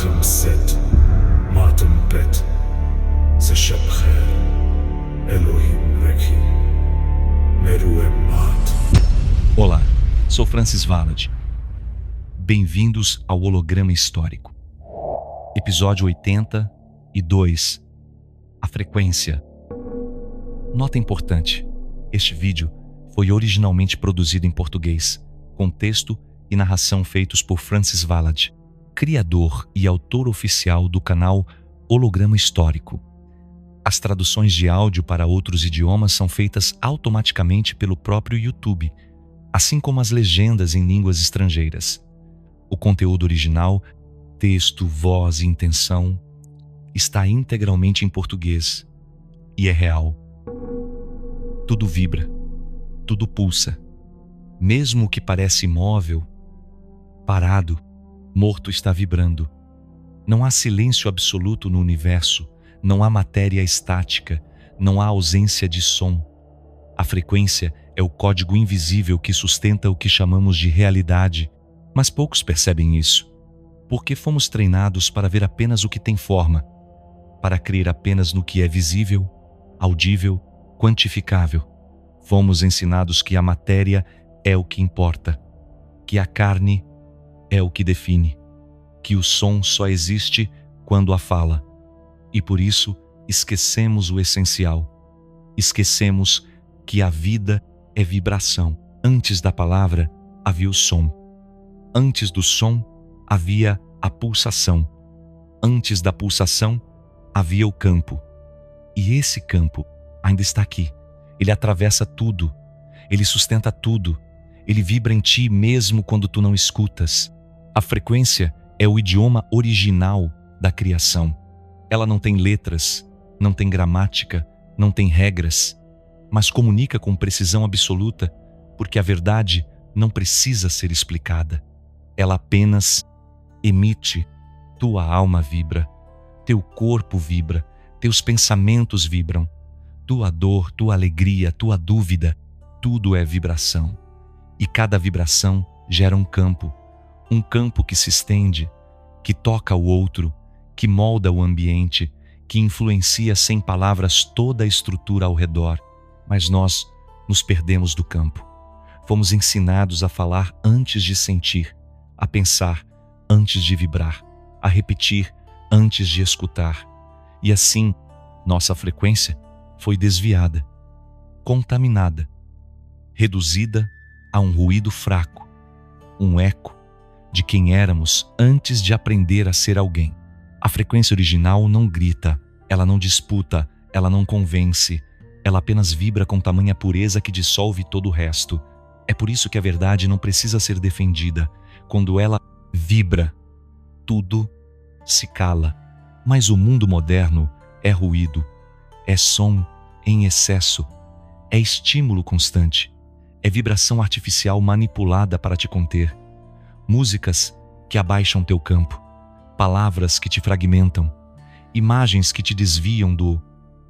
خمسة ما تنبت سشب خير Elohim Reki Meruem Mat. Olá, sou Francis Valad. Bem-vindos ao Holograma Histórico. Episódio 82. A frequência. Nota importante: este vídeo foi originalmente produzido em português, com texto e narração feitos por Francis Valad, criador e autor oficial do canal Holograma Histórico. As traduções de áudio para outros idiomas são feitas automaticamente pelo próprio YouTube, assim como as legendas em línguas estrangeiras. O conteúdo original, texto, voz e intenção, está integralmente em português e é real. Tudo vibra, tudo pulsa. Mesmo o que parece imóvel, parado, morto está vibrando. Não há silêncio absoluto no universo, não há matéria estática, não há ausência de som. A frequência é o código invisível que sustenta o que chamamos de realidade, mas poucos percebem isso, porque fomos treinados para ver apenas o que tem forma, para crer apenas no que é visível, audível, quantificável. Fomos ensinados que a matéria é o que importa, que a carne é o que define, que o som só existe quando a fala. E por isso esquecemos o essencial. Esquecemos que a vida é vibração. Antes da palavra havia o som. Antes do som havia a pulsação. Antes da pulsação havia o campo. E esse campo ainda está aqui. Ele atravessa tudo. Ele sustenta tudo. Ele vibra em ti mesmo quando tu não escutas. A frequência é o idioma original da criação. Ela não tem letras, não tem gramática, não tem regras, mas comunica com precisão absoluta, porque a verdade não precisa ser explicada. Ela apenas emite. Tua alma vibra, teu corpo vibra, teus pensamentos vibram. Tua dor, tua alegria, tua dúvida, tudo é vibração. E cada vibração gera um campo que se estende, que toca o outro, que molda o ambiente, que influencia sem palavras toda a estrutura ao redor. Mas nós nos perdemos do campo. Fomos ensinados a falar antes de sentir, a pensar antes de vibrar, a repetir antes de escutar. E assim, nossa frequência foi desviada, contaminada, reduzida a um ruído fraco, um eco de quem éramos antes de aprender a ser alguém. A frequência original não grita, ela não disputa, ela não convence, ela apenas vibra com tamanha pureza que dissolve todo o resto. É por isso que a verdade não precisa ser defendida. Quando ela vibra, tudo se cala. Mas o mundo moderno é ruído, é som em excesso, é estímulo constante, é vibração artificial manipulada para te conter. Músicas que abaixam teu campo, palavras que te fragmentam, imagens que te desviam do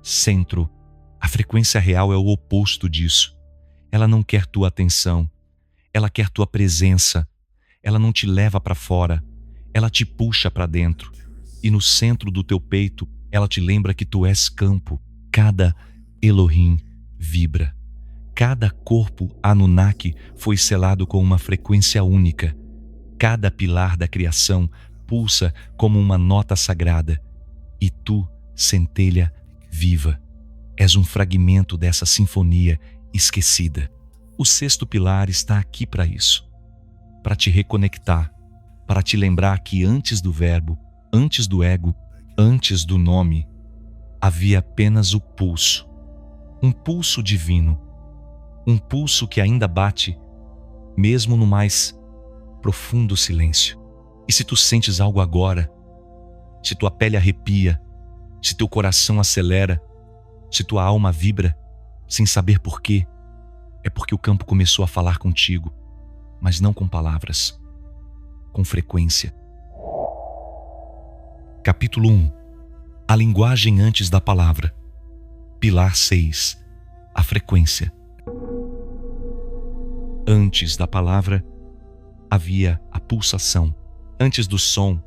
centro. A frequência real é o oposto disso. Ela não quer tua atenção, ela quer tua presença. Ela não te leva para fora, ela te puxa para dentro. E no centro do teu peito, ela te lembra que tu és campo. Cada Elohim vibra. Cada corpo Anunnaki foi selado com uma frequência única. Cada pilar da criação pulsa como uma nota sagrada. E tu, centelha viva, és um fragmento dessa sinfonia esquecida. O sexto pilar está aqui para isso, para te reconectar, para te lembrar que antes do verbo, antes do ego, antes do nome, havia apenas o pulso. Um pulso divino, um pulso que ainda bate, mesmo no mais profundo silêncio. E se tu sentes algo agora, se tua pele arrepia, se teu coração acelera, se tua alma vibra, sem saber porquê, é porque o campo começou a falar contigo, mas não com palavras, com frequência. Capítulo 1. A linguagem antes da palavra. Pilar 6. A frequência. Antes da palavra havia a pulsação. Antes do som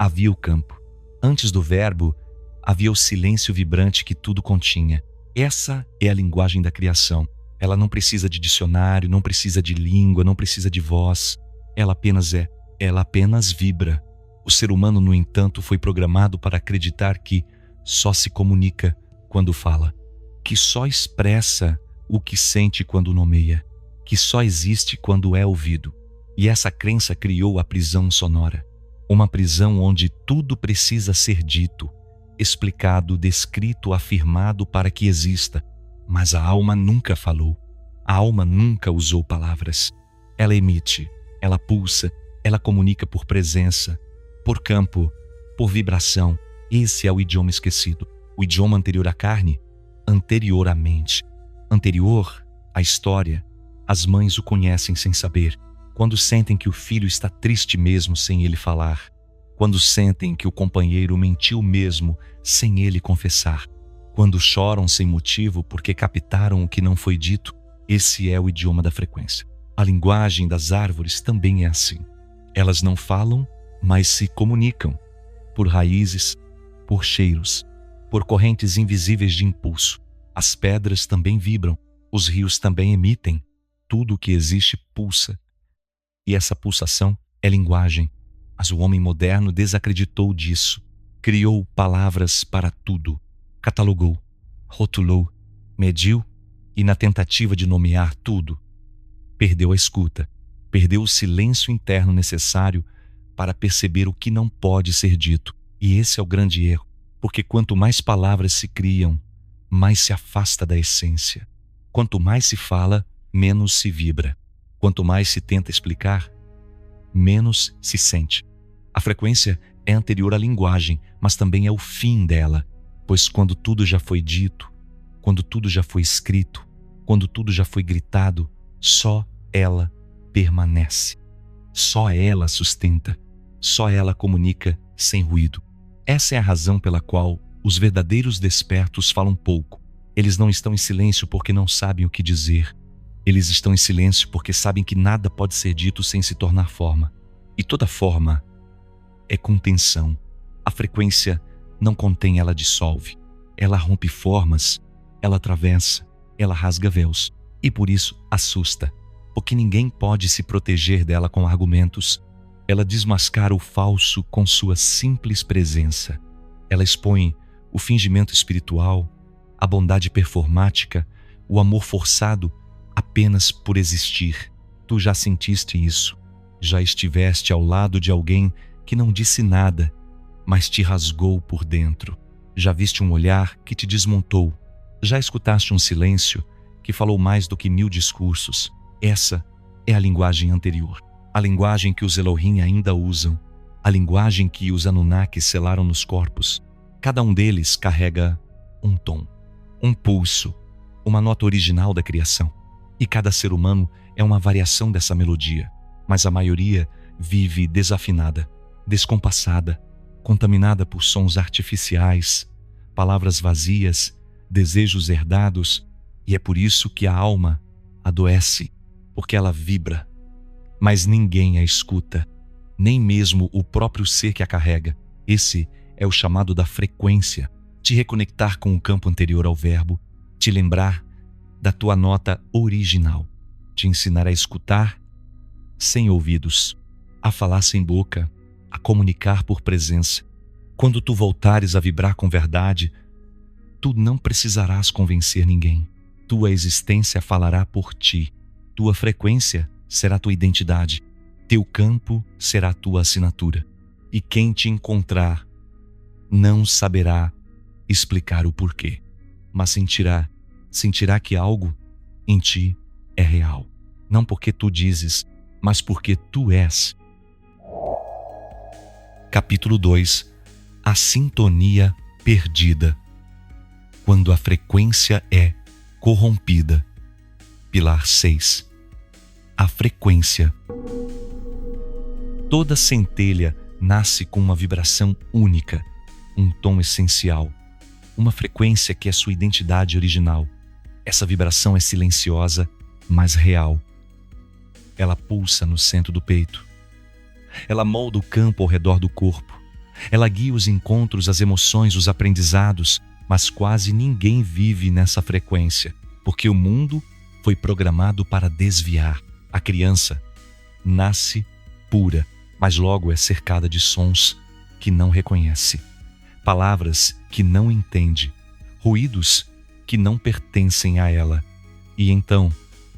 havia o campo. Antes do verbo, havia o silêncio vibrante que tudo continha. Essa é a linguagem da criação. Ela não precisa de dicionário, não precisa de língua, não precisa de voz. Ela apenas é. Ela apenas vibra. O ser humano, no entanto, foi programado para acreditar que só se comunica quando fala, que só expressa o que sente quando nomeia, que só existe quando é ouvido. E essa crença criou a prisão sonora. Uma prisão onde tudo precisa ser dito, explicado, descrito, afirmado para que exista. Mas a alma nunca falou. A alma nunca usou palavras. Ela emite, ela pulsa, ela comunica por presença, por campo, por vibração. Esse é o idioma esquecido. O idioma anterior à carne, anterior à mente, anterior à história. As mães o conhecem sem saber. Quando sentem que o filho está triste mesmo sem ele falar. Quando sentem que o companheiro mentiu mesmo sem ele confessar. Quando choram sem motivo porque captaram o que não foi dito. Esse é o idioma da frequência. A linguagem das árvores também é assim. Elas não falam, mas se comunicam. Por raízes, por cheiros, por correntes invisíveis de impulso. As pedras também vibram, os rios também emitem. Tudo o que existe pulsa. E essa pulsação é linguagem. Mas o homem moderno desacreditou disso. Criou palavras para tudo. Catalogou, rotulou, mediu e, na tentativa de nomear tudo, perdeu a escuta, perdeu o silêncio interno necessário para perceber o que não pode ser dito. E esse é o grande erro, porque quanto mais palavras se criam, mais se afasta da essência. Quanto mais se fala, menos se vibra. Quanto mais se tenta explicar, menos se sente. A frequência é anterior à linguagem, mas também é o fim dela, pois quando tudo já foi dito, quando tudo já foi escrito, quando tudo já foi gritado, só ela permanece. Só ela sustenta, só ela comunica sem ruído. Essa é a razão pela qual os verdadeiros despertos falam pouco. Eles não estão em silêncio porque não sabem o que dizer. Eles estão em silêncio porque sabem que nada pode ser dito sem se tornar forma. E toda forma é contenção. A frequência não contém, ela dissolve. Ela rompe formas, ela atravessa, ela rasga véus. E por isso assusta, porque ninguém pode se proteger dela com argumentos. Ela desmascara o falso com sua simples presença. Ela expõe o fingimento espiritual, a bondade performática, o amor forçado apenas por existir. Tu já sentiste isso. Já estiveste ao lado de alguém que não disse nada, mas te rasgou por dentro. Já viste um olhar que te desmontou. Já escutaste um silêncio que falou mais do que 1000 discursos. Essa é a linguagem anterior. A linguagem que os Elohim ainda usam. A linguagem que os Anunnakis selaram nos corpos. Cada um deles carrega um tom, um pulso, uma nota original da criação. E cada ser humano é uma variação dessa melodia. Mas a maioria vive desafinada, descompassada, contaminada por sons artificiais, palavras vazias, desejos herdados. E é por isso que a alma adoece, porque ela vibra. Mas ninguém a escuta, nem mesmo o próprio ser que a carrega. Esse é o chamado da frequência. Te reconectar com o campo anterior ao verbo, te lembrar da tua nota original, te ensinar a escutar sem ouvidos, a falar sem boca, a comunicar por presença. Quando tu voltares a vibrar com verdade, tu não precisarás convencer ninguém. Tua existência falará por ti. Tua frequência será tua identidade. Teu campo será tua assinatura. E quem te encontrar não saberá explicar o porquê, mas sentirá que algo em ti é real. Não porque tu dizes, mas porque tu és. Capítulo 2. A sintonia perdida. Quando a frequência é corrompida. Pilar 6. A frequência. Toda centelha nasce com uma vibração única, um tom essencial, uma frequência que é sua identidade original. Essa vibração é silenciosa, mas real. Ela pulsa no centro do peito. Ela molda o campo ao redor do corpo. Ela guia os encontros, as emoções, os aprendizados, mas quase ninguém vive nessa frequência, porque o mundo foi programado para desviar. A criança nasce pura, mas logo é cercada de sons que não reconhece, palavras que não entende, ruídos que não pertencem a ela. E então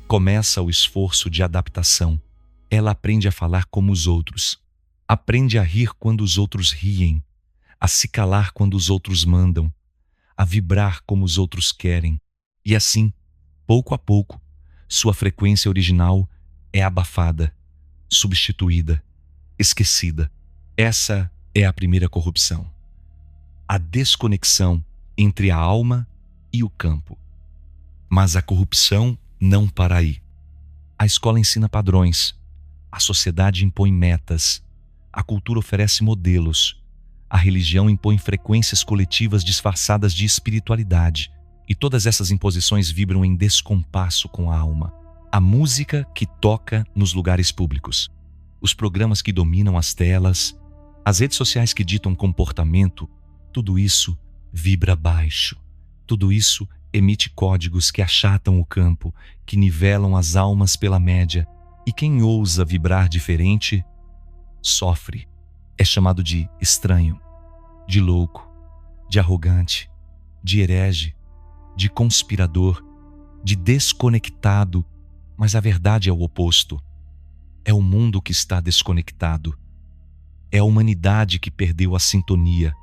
começa o esforço de adaptação. Ela aprende a falar como os outros, aprende a rir quando os outros riem, a se calar quando os outros mandam, a vibrar como os outros querem. E assim, pouco a pouco, sua frequência original é abafada, substituída, esquecida. Essa é a primeira corrupção. A desconexão entre a alma e o campo. Mas a corrupção não para aí. A escola ensina padrões, a sociedade impõe metas, a cultura oferece modelos, a religião impõe frequências coletivas disfarçadas de espiritualidade, e todas essas imposições vibram em descompasso com a alma. A música que toca nos lugares públicos, os programas que dominam as telas, as redes sociais que ditam comportamento, tudo isso vibra baixo. Tudo isso emite códigos que achatam o campo, que nivelam as almas pela média, e quem ousa vibrar diferente sofre. É chamado de estranho, de louco, de arrogante, de herege, de conspirador, de desconectado, mas a verdade é o oposto. É o mundo que está desconectado. É a humanidade que perdeu a sintonia.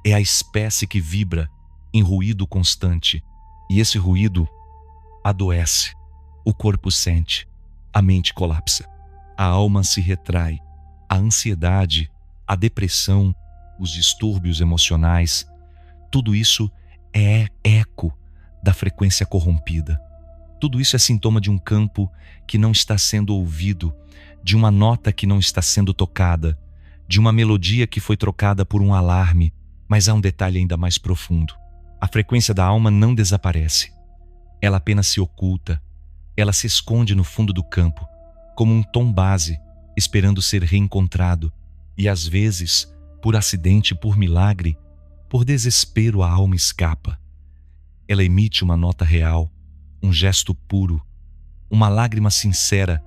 É a espécie que vibra em ruído constante. E esse ruído adoece. O corpo sente, a mente colapsa, a alma se retrai, a ansiedade, a depressão, os distúrbios emocionais, tudo isso é eco da frequência corrompida. Tudo isso é sintoma de um campo que não está sendo ouvido, de uma nota que não está sendo tocada, de uma melodia que foi trocada por um alarme. Mas há um detalhe ainda mais profundo. A frequência da alma não desaparece. Ela apenas se oculta. Ela se esconde no fundo do campo, como um tom base, esperando ser reencontrado. E às vezes, por acidente, por milagre, por desespero, a alma escapa. Ela emite uma nota real, um gesto puro, uma lágrima sincera,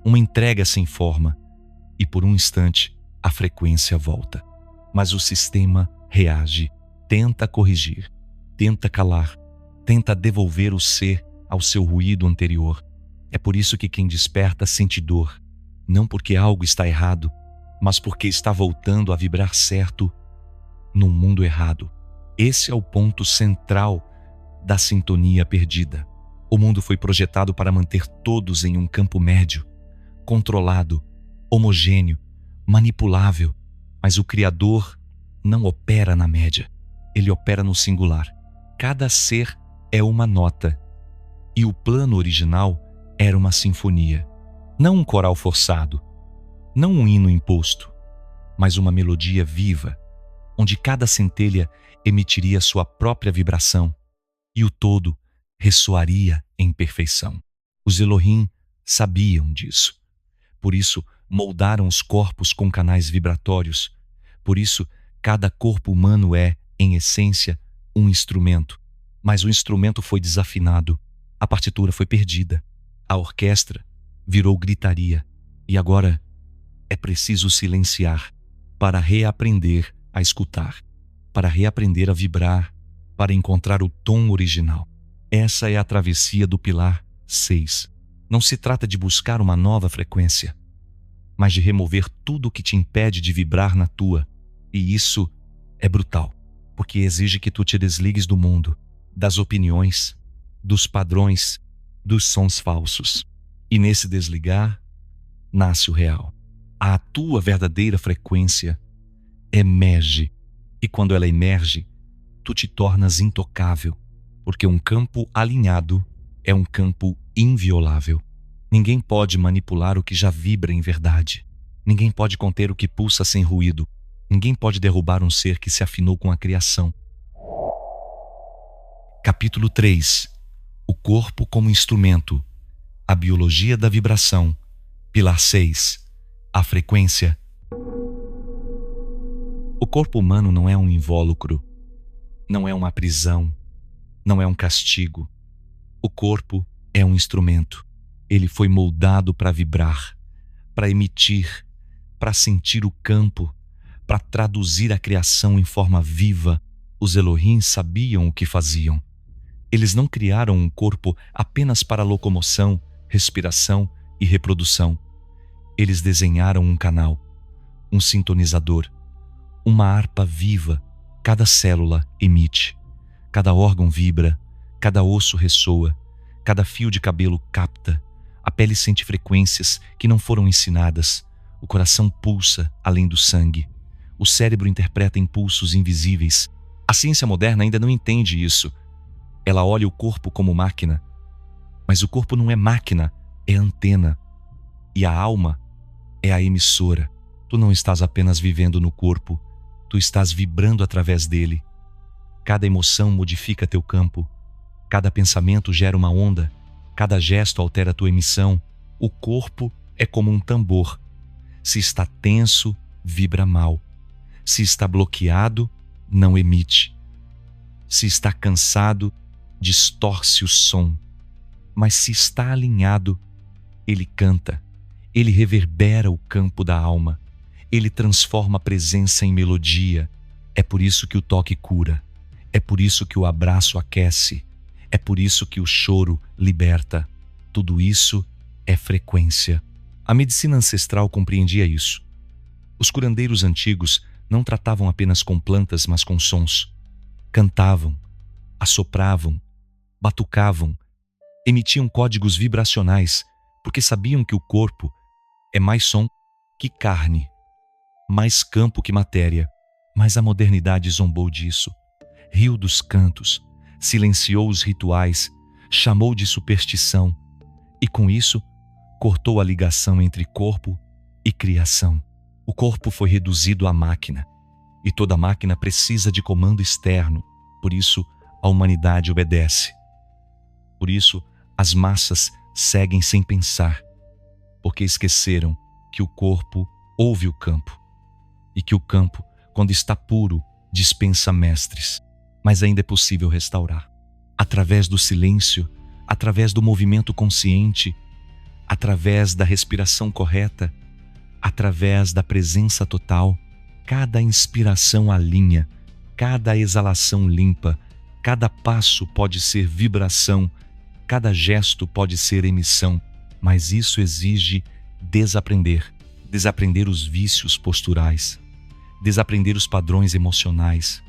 uma entrega sem forma. E por um instante, a frequência volta. Mas o sistema reage, tenta corrigir, tenta calar, tenta devolver o ser ao seu ruído anterior. É por isso que quem desperta sente dor, não porque algo está errado, mas porque está voltando a vibrar certo num mundo errado. Esse é o ponto central da sintonia perdida. O mundo foi projetado para manter todos em um campo médio, controlado, homogêneo, manipulável, mas o Criador não opera na média, ele opera no singular. Cada ser é uma nota, e o plano original era uma sinfonia, não um coral forçado, não um hino imposto, mas uma melodia viva, onde cada centelha emitiria sua própria vibração, e o todo ressoaria em perfeição. Os Elohim sabiam disso, por isso moldaram os corpos com canais vibratórios, por isso cada corpo humano é, em essência, um instrumento. Mas o instrumento foi desafinado, a partitura foi perdida, a orquestra virou gritaria. E agora é preciso silenciar para reaprender a escutar, para reaprender a vibrar, para encontrar o tom original. Essa é a travessia do pilar 6. Não se trata de buscar uma nova frequência, mas de remover tudo o que te impede de vibrar na tua. E isso é brutal, porque exige que tu te desligues do mundo, das opiniões, dos padrões, dos sons falsos. E nesse desligar, nasce o real. A tua verdadeira frequência emerge. E quando ela emerge, tu te tornas intocável, porque um campo alinhado é um campo inviolável. Ninguém pode manipular o que já vibra em verdade. Ninguém pode conter o que pulsa sem ruído. Ninguém pode derrubar um ser que se afinou com a criação. Capítulo 3. O corpo como instrumento. A biologia da vibração. Pilar 6. A frequência. corpo humano não é um invólucro, não é uma prisão, não é um castigo. O corpo é um instrumento. Ele foi moldado para vibrar, para emitir, para sentir o campo, para traduzir a criação em forma viva. Os Elohim sabiam o que faziam. Eles não criaram um corpo apenas para locomoção, respiração e reprodução. Eles desenharam um canal, um sintonizador, uma harpa viva. Cada célula emite, cada órgão vibra, cada osso ressoa, cada fio de cabelo capta, a pele sente frequências que não foram ensinadas, o coração pulsa além do sangue, o cérebro interpreta impulsos invisíveis. A ciência moderna ainda não entende isso. Ela olha o corpo como máquina, mas o corpo não é máquina, é antena. E a alma é a emissora. Tu não estás apenas vivendo no corpo, tu estás vibrando através dele. Cada emoção modifica teu campo, cada pensamento gera uma onda, cada gesto altera tua emissão. O corpo é como um tambor. Se está tenso, vibra mal. Se está bloqueado, não emite. Se está cansado, distorce o som. Mas se está alinhado, ele canta, ele reverbera o campo da alma, ele transforma a presença em melodia. É por isso que o toque cura, é por isso que o abraço aquece, é por isso que o choro liberta. Tudo isso é frequência. A medicina ancestral compreendia isso. Os curandeiros antigos não tratavam apenas com plantas, mas com sons. Cantavam, assopravam, batucavam, emitiam códigos vibracionais, porque sabiam que o corpo é mais som que carne, mais campo que matéria. Mas a modernidade zombou disso, riu dos cantos, silenciou os rituais, chamou de superstição e, com isso, cortou a ligação entre corpo e criação. O corpo foi reduzido à máquina, e toda máquina precisa de comando externo. Por isso, a humanidade obedece. Por isso, as massas seguem sem pensar, porque esqueceram que o corpo ouve o campo, e que o campo, quando está puro, dispensa mestres. Mas ainda é possível restaurar. Através do silêncio, através do movimento consciente, através da respiração correta, através da presença total. Cada inspiração alinha, cada exalação limpa, cada passo pode ser vibração, cada gesto pode ser emissão. Mas isso exige desaprender os vícios posturais, desaprender os padrões emocionais,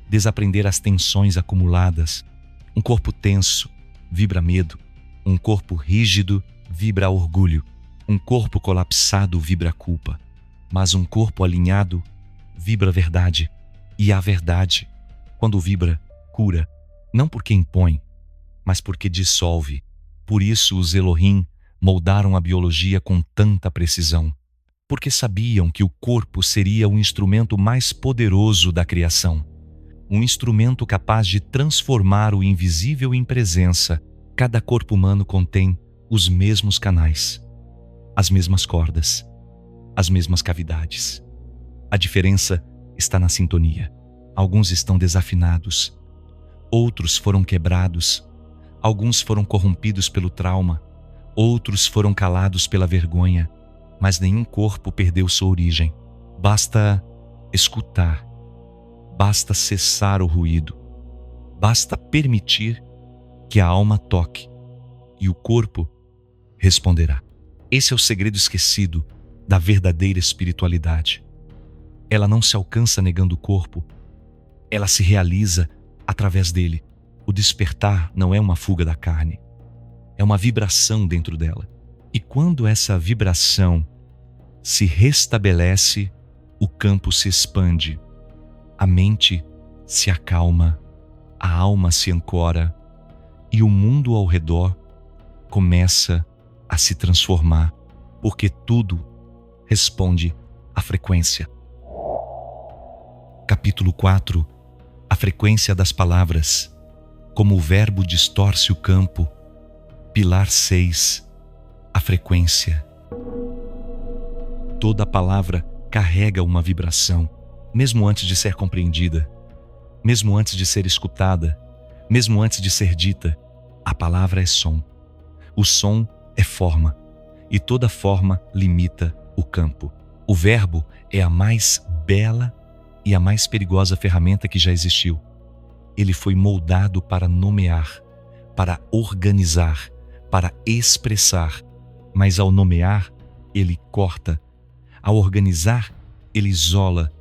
desaprender as tensões acumuladas. Um corpo tenso vibra medo, um corpo rígido vibra orgulho, um corpo colapsado vibra culpa, mas um corpo alinhado vibra verdade. E a verdade, quando vibra, cura, não porque impõe, mas porque dissolve. Por isso os Elohim moldaram a biologia com tanta precisão, porque sabiam que o corpo seria o instrumento mais poderoso da criação, um instrumento capaz de transformar o invisível em presença. Cada corpo humano contém os mesmos canais, as mesmas cordas, as mesmas cavidades. A diferença está na sintonia. Alguns estão desafinados, outros foram quebrados, alguns foram corrompidos pelo trauma, outros foram calados pela vergonha, mas nenhum corpo perdeu sua origem. Basta escutar, basta cessar o ruído, basta permitir que a alma toque e o corpo responderá. Esse é o segredo esquecido da verdadeira espiritualidade. Ela não se alcança negando o corpo, ela se realiza através dele. O despertar não é uma fuga da carne, é uma vibração dentro dela. E quando essa vibração se restabelece, o campo se expande, a mente se acalma, a alma se ancora e o mundo ao redor começa a se transformar, porque tudo responde à frequência. Capítulo 4. A frequência das palavras. Como o verbo distorce o campo. Pilar 6. A frequência. Toda palavra carrega uma vibração. mesmo antes de ser compreendida, mesmo antes de ser escutada, mesmo antes de ser dita. A palavra é som. O som é forma, e toda forma limita o campo. O verbo é a mais bela e a mais perigosa ferramenta que já existiu. Ele foi moldado para nomear, para organizar, para expressar. Mas ao nomear, ele corta. Ao organizar, ele isola.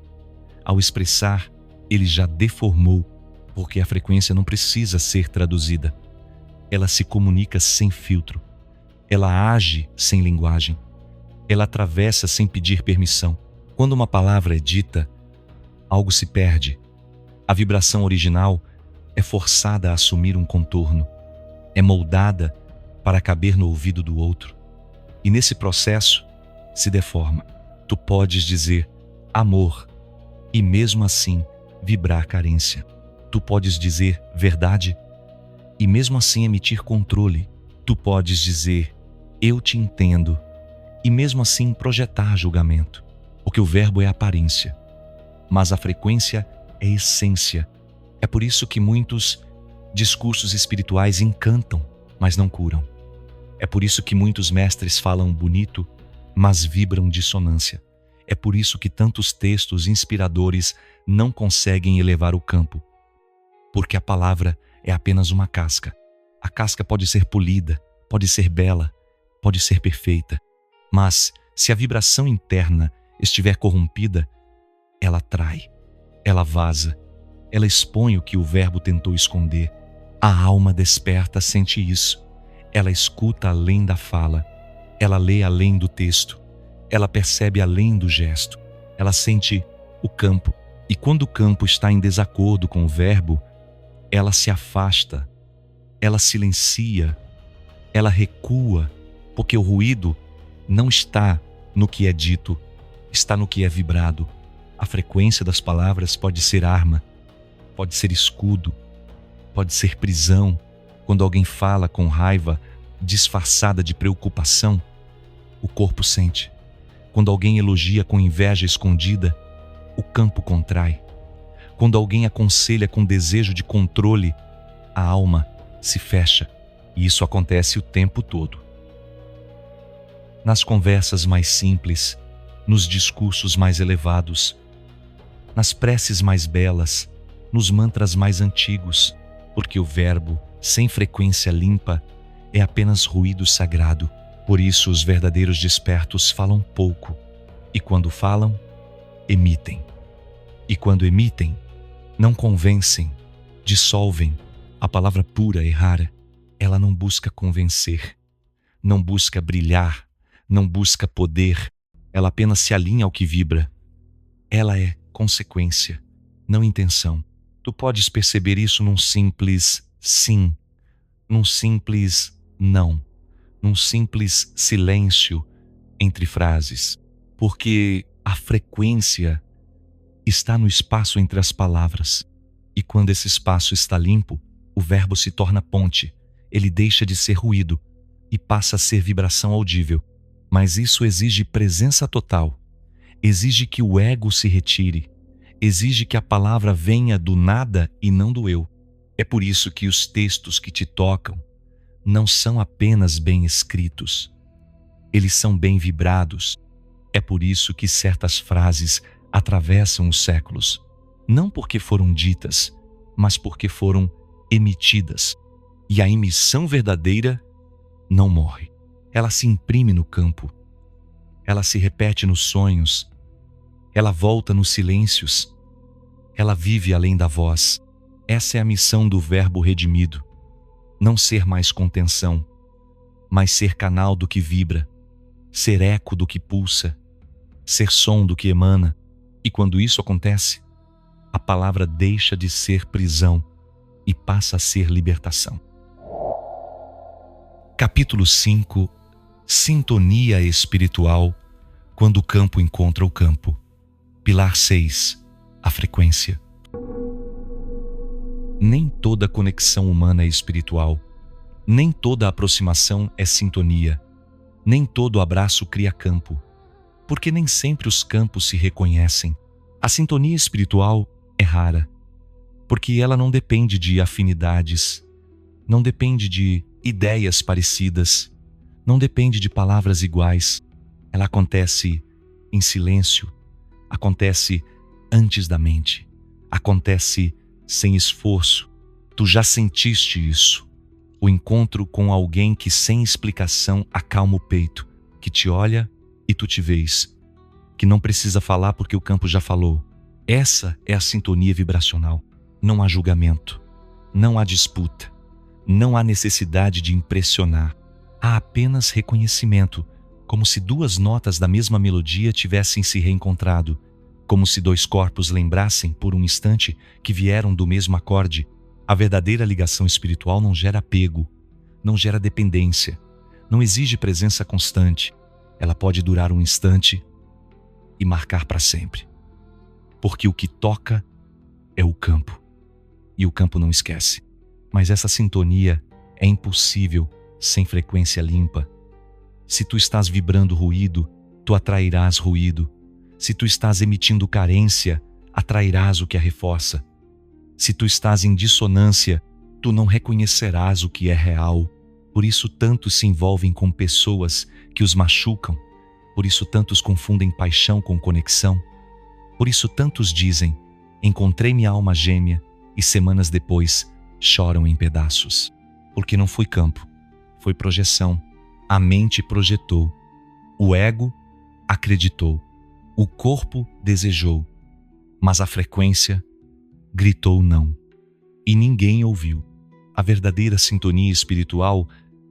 Ao expressar, ele já deformou, porque a frequência não precisa ser traduzida. Ela se comunica sem filtro. Ela age sem linguagem. Ela atravessa sem pedir permissão. Quando uma palavra é dita, algo se perde. A vibração original é forçada a assumir um contorno. É moldada para caber no ouvido do outro. E nesse processo, se deforma. Tu podes dizer amor e mesmo assim vibrar carência. Tu podes dizer verdade e mesmo assim emitir controle. Tu podes dizer eu te entendo e mesmo assim projetar julgamento. Porque o verbo é aparência, mas a frequência é essência. É por isso que muitos discursos espirituais encantam, mas não curam. É por isso que muitos mestres falam bonito, mas vibram dissonância. É por isso que tantos textos inspiradores não conseguem elevar o campo. Porque a palavra é apenas uma casca. A casca pode ser polida, pode ser bela, pode ser perfeita. Mas se a vibração interna estiver corrompida, ela trai, ela vaza, ela expõe o que o verbo tentou esconder. A alma desperta sente isso. Ela escuta além da fala. Ela lê além do texto. Ela percebe além do gesto. Ela sente o campo. E quando o campo está em desacordo com o verbo, ela se afasta, ela silencia, ela recua, porque o ruído não está no que é dito, está no que é vibrado. A frequência das palavras pode ser arma, pode ser escudo, pode ser prisão. Quando alguém fala com raiva disfarçada de preocupação, o corpo sente. Quando alguém elogia com inveja escondida, o campo contrai. Quando alguém aconselha com desejo de controle, a alma se fecha. E isso acontece o tempo todo. Nas conversas mais simples, nos discursos mais elevados, nas preces mais belas, nos mantras mais antigos, porque o verbo, sem frequência limpa, é apenas ruído sagrado. Por isso os verdadeiros despertos falam pouco, e quando falam, emitem. E quando emitem, não convencem, dissolvem. A palavra pura e rara, ela não busca convencer, não busca brilhar, não busca poder, ela apenas se alinha ao que vibra. Ela é consequência, não intenção. Tu podes perceber isso num simples sim, num simples não, num simples silêncio entre frases, porque a frequência está no espaço entre as palavras. E quando esse espaço está limpo, o verbo se torna ponte, ele deixa de ser ruído e passa a ser vibração audível. Mas isso exige presença total, exige que o ego se retire, exige que a palavra venha do nada e não do eu. É por isso que os textos que te tocam não são apenas bem escritos, eles são bem vibrados. É por isso que certas frases atravessam os séculos, não porque foram ditas, mas porque foram emitidas. E a emissão verdadeira não morre. Ela se imprime no campo, ela se repete nos sonhos, ela volta nos silêncios, ela vive além da voz. Essa é a missão do verbo redimido. Não ser mais contenção, mas ser canal do que vibra, ser eco do que pulsa, ser som do que emana. E quando isso acontece, a palavra deixa de ser prisão e passa a ser libertação. Capítulo 5. Sintonia espiritual quando o campo encontra o campo. Pilar 6. A frequência. Nem toda conexão humana é espiritual, nem toda aproximação é sintonia, nem todo abraço cria campo, porque nem sempre os campos se reconhecem. A sintonia espiritual é rara, porque ela não depende de afinidades, não depende de ideias parecidas, não depende de palavras iguais. Ela acontece em silêncio, acontece antes da mente, acontece sem esforço. Tu já sentiste isso, o encontro com alguém que sem explicação acalma o peito, que te olha e tu te vês, que não precisa falar porque o campo já falou. Essa é a sintonia vibracional. Não há julgamento, não há disputa, não há necessidade de impressionar. Há apenas reconhecimento, como se duas notas da mesma melodia tivessem se reencontrado, como se dois corpos lembrassem por um instante que vieram do mesmo acorde. A verdadeira ligação espiritual não gera apego, não gera dependência, não exige presença constante. Ela pode durar um instante e marcar para sempre. Porque o que toca é o campo, e o campo não esquece. Mas essa sintonia é impossível sem frequência limpa. Se tu estás vibrando ruído, tu atrairás ruído. Se tu estás emitindo carência, atrairás o que a reforça. Se tu estás em dissonância, tu não reconhecerás o que é real. Por isso tantos se envolvem com pessoas que os machucam. Por isso tantos confundem paixão com conexão. Por isso tantos dizem: encontrei minha alma gêmea, e semanas depois choram em pedaços. Porque não foi campo, foi projeção. A mente projetou, o ego acreditou, o corpo desejou, mas a frequência gritou não, e ninguém ouviu. A verdadeira sintonia espiritual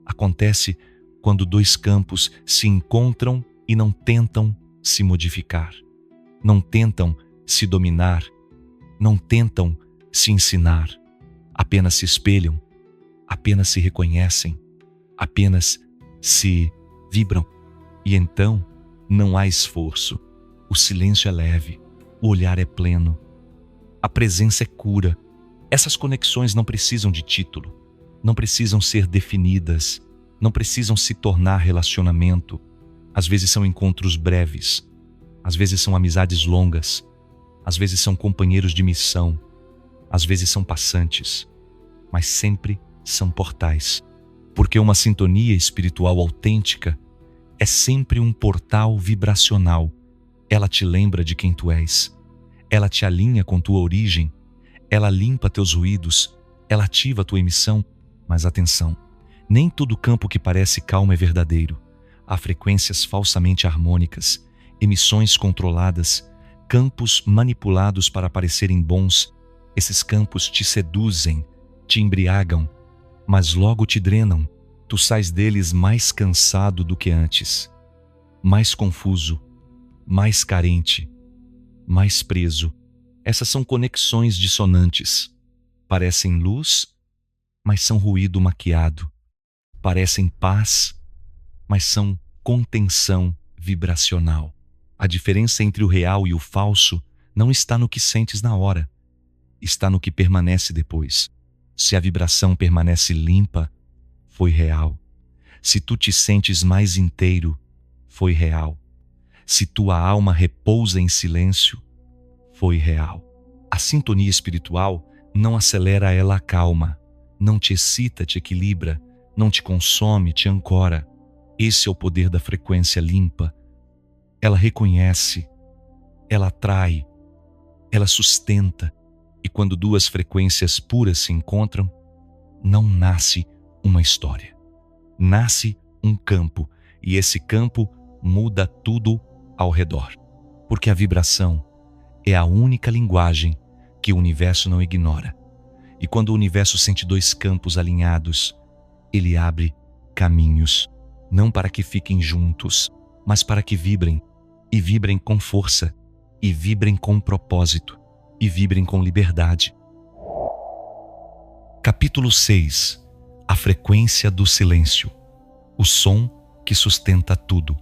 acontece quando dois campos se encontram e não tentam se modificar, não tentam se dominar, não tentam se ensinar, apenas se espelham, apenas se reconhecem, apenas se vibram. E então não há esforço, o silêncio é leve, o olhar é pleno, a presença é cura. Essas conexões não precisam de título, não precisam ser definidas, não precisam se tornar relacionamento. Às vezes são encontros breves, às vezes são amizades longas, às vezes são companheiros de missão, às vezes são passantes, mas sempre são portais. Porque uma sintonia espiritual autêntica é sempre um portal vibracional. Ela te lembra de quem tu és, ela te alinha com tua origem, ela limpa teus ruídos, ela ativa tua emissão. Mas atenção, nem todo campo que parece calmo é verdadeiro. Há frequências falsamente harmônicas, emissões controladas, campos manipulados para parecerem bons. Esses campos te seduzem, te embriagam, mas logo te drenam. Tu sais deles mais cansado do que antes, mais confuso, mais carente, mais preso. Essas são conexões dissonantes. Parecem luz, mas são ruído maquiado. Parecem paz, mas são contenção vibracional. A diferença entre o real e o falso não está no que sentes na hora, está no que permanece depois. Se a vibração permanece limpa, foi real. Se tu te sentes mais inteiro, foi real. Se tua alma repousa em silêncio, foi real. A sintonia espiritual não acelera, ela acalma. Não te excita, te equilibra. Não te consome, te ancora. Esse é o poder da frequência limpa. Ela reconhece, ela atrai, ela sustenta. E quando duas frequências puras se encontram, não nasce uma história. Nasce um campo, e esse campo muda tudo ao redor. Porque a vibração é a única linguagem que o universo não ignora. E quando o universo sente dois campos alinhados, ele abre caminhos, não para que fiquem juntos, mas para que vibrem, e vibrem com força, e vibrem com propósito, e vibrem com liberdade. Capítulo 6. A frequência do silêncio. O som que sustenta tudo.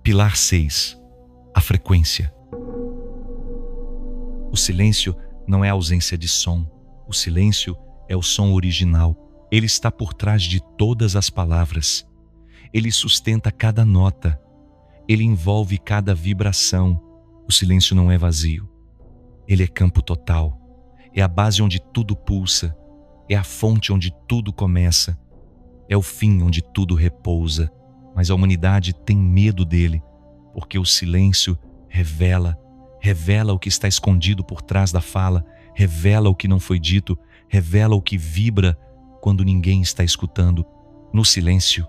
Pilar 6. A frequência. O silêncio não é a ausência de som. O silêncio é o som original. Ele está por trás de todas as palavras. Ele sustenta cada nota. Ele envolve cada vibração. O O silêncio não é vazio. Ele é campo total. É a base onde tudo pulsa. É a fonte onde tudo começa. É o fim onde tudo repousa. Mas a humanidade tem medo dele, porque o silêncio revela o que está escondido por trás da fala, revela o que não foi dito, revela o que vibra quando ninguém está escutando. No silêncio,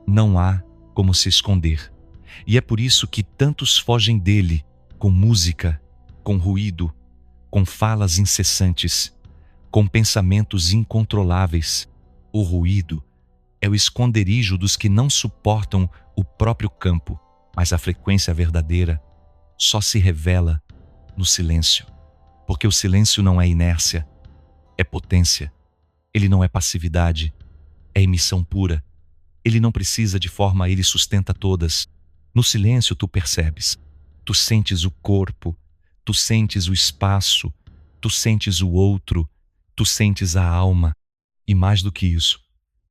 não há como se esconder. E é por isso que tantos fogem dele, com música, com ruído, com falas incessantes, com pensamentos incontroláveis. O ruído é o esconderijo dos que não suportam o próprio campo, mas a frequência verdadeira só se revela no silêncio, porque o silêncio não é inércia, é potência. Ele não é passividade, é emissão pura. Ele não precisa de forma, ele sustenta todas. No silêncio tu percebes, tu sentes o corpo, tu sentes o espaço, tu sentes o outro, tu sentes a alma. E mais do que isso,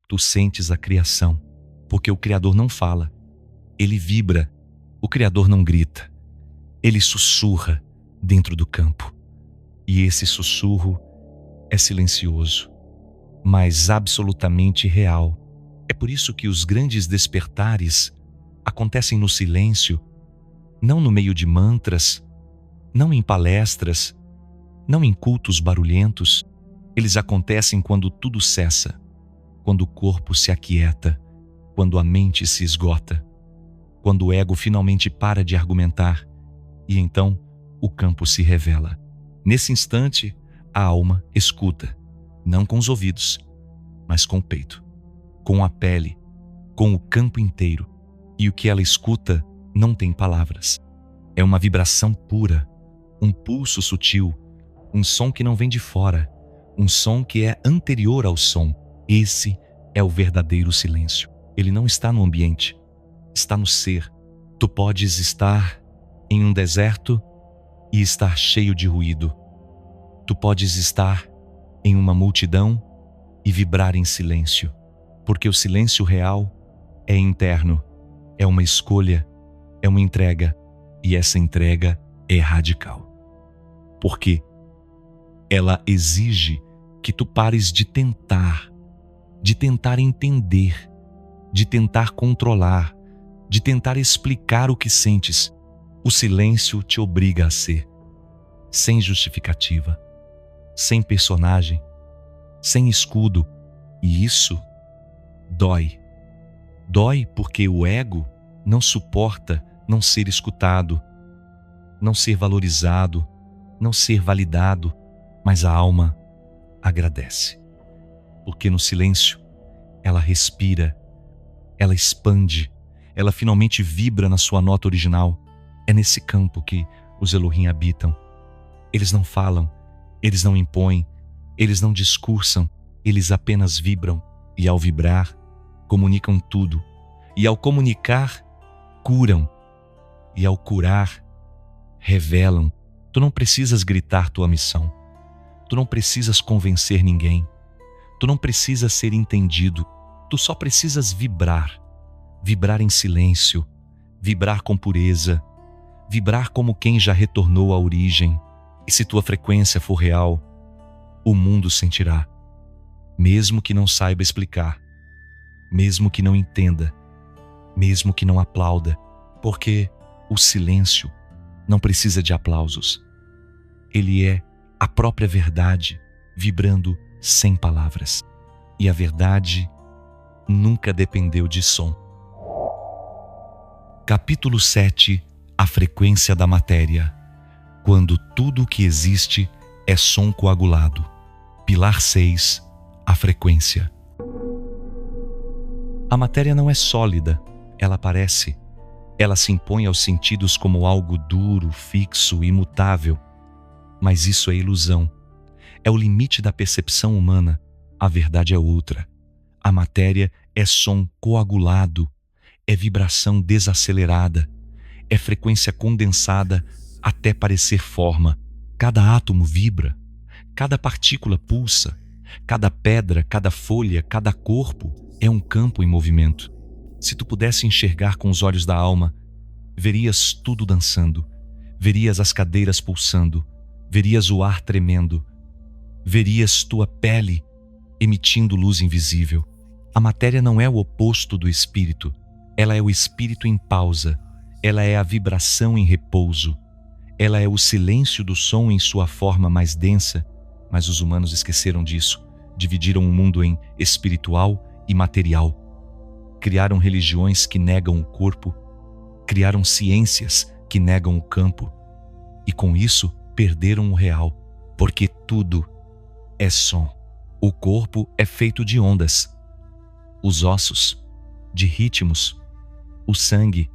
tu sentes a criação, porque o Criador não fala, ele vibra. O Criador não grita, ele sussurra dentro do campo. E esse sussurro é silencioso, mas absolutamente real. É por isso que os grandes despertares acontecem no silêncio, não no meio de mantras, não em palestras, não em cultos barulhentos. Eles acontecem quando tudo cessa, quando o corpo se aquieta, quando a mente se esgota, quando o ego finalmente para de argumentar, e então o campo se revela. Nesse instante, a alma escuta, não com os ouvidos, mas com o peito, com a pele, com o campo inteiro. E o que ela escuta não tem palavras. É uma vibração pura, um pulso sutil, um som que não vem de fora, um som que é anterior ao som. Esse é o verdadeiro silêncio. Ele não está no ambiente, está no ser. Tu podes estar em um deserto e estar cheio de ruído. Tu podes estar em uma multidão e vibrar em silêncio, porque o silêncio real é interno, é uma escolha, é uma entrega, e essa entrega é radical. Porque ela exige que tu pares de tentar entender, de tentar controlar, de tentar explicar o que sentes. O silêncio te obriga a ser, sem justificativa, sem personagem, sem escudo. E isso dói. Dói porque o ego não suporta não ser escutado, não ser valorizado, não ser validado, mas a alma agradece. Porque no silêncio ela respira, ela expande, ela finalmente vibra na sua nota original. É nesse campo que os Elohim habitam. Eles não falam, eles não impõem, eles não discursam, eles apenas vibram. E ao vibrar, comunicam tudo. E ao comunicar, curam. E ao curar, revelam. Tu não precisas gritar tua missão. Tu não precisas convencer ninguém. Tu não precisas ser entendido. Tu só precisas vibrar. Vibrar em silêncio. Vibrar com pureza. Vibrar como quem já retornou à origem. E se tua frequência for real, o mundo sentirá. Mesmo que não saiba explicar. Mesmo que não entenda. Mesmo que não aplauda. Porque o silêncio não precisa de aplausos. Ele é a própria verdade, vibrando sem palavras. E a verdade nunca dependeu de som. Capítulo 7. A frequência da matéria. Quando tudo o que existe é som coagulado. Pilar 6. A frequência. A matéria não é sólida, ela aparece. Ela se impõe aos sentidos como algo duro, fixo, imutável. Mas isso é ilusão. É o limite da percepção humana. A verdade é outra. A matéria é som coagulado, é vibração desacelerada, é frequência condensada até parecer forma. Cada átomo vibra, cada partícula pulsa, cada pedra, cada folha, cada corpo é um campo em movimento. Se tu pudesse enxergar com os olhos da alma, verias tudo dançando, verias as cadeiras pulsando, verias o ar tremendo, verias tua pele emitindo luz invisível. A matéria não é o oposto do espírito, ela é o espírito em pausa, ela é a vibração em repouso, ela é o silêncio do som em sua forma mais densa, mas os humanos esqueceram disso, dividiram o mundo em espiritual e material. Criaram religiões que negam o corpo, criaram ciências que negam o campo, e com isso perderam o real, porque tudo é som. O corpo é feito de ondas, os ossos, de ritmos, o sangue,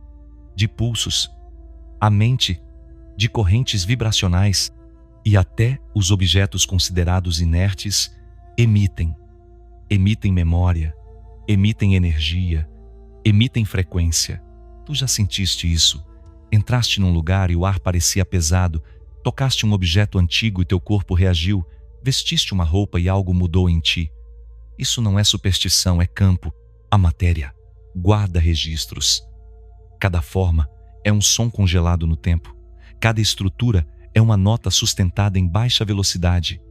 de pulsos, a mente, de correntes vibracionais, e até os objetos considerados inertes emitem memória, emitem energia, emitem frequência. Tu já sentiste isso? Entraste num lugar e o ar parecia pesado, tocaste um objeto antigo e teu corpo reagiu, vestiste uma roupa e algo mudou em ti. Isso não é superstição, é campo. A matéria guarda registros. Cada forma é um som congelado no tempo. Cada estrutura é uma nota sustentada em baixa velocidade.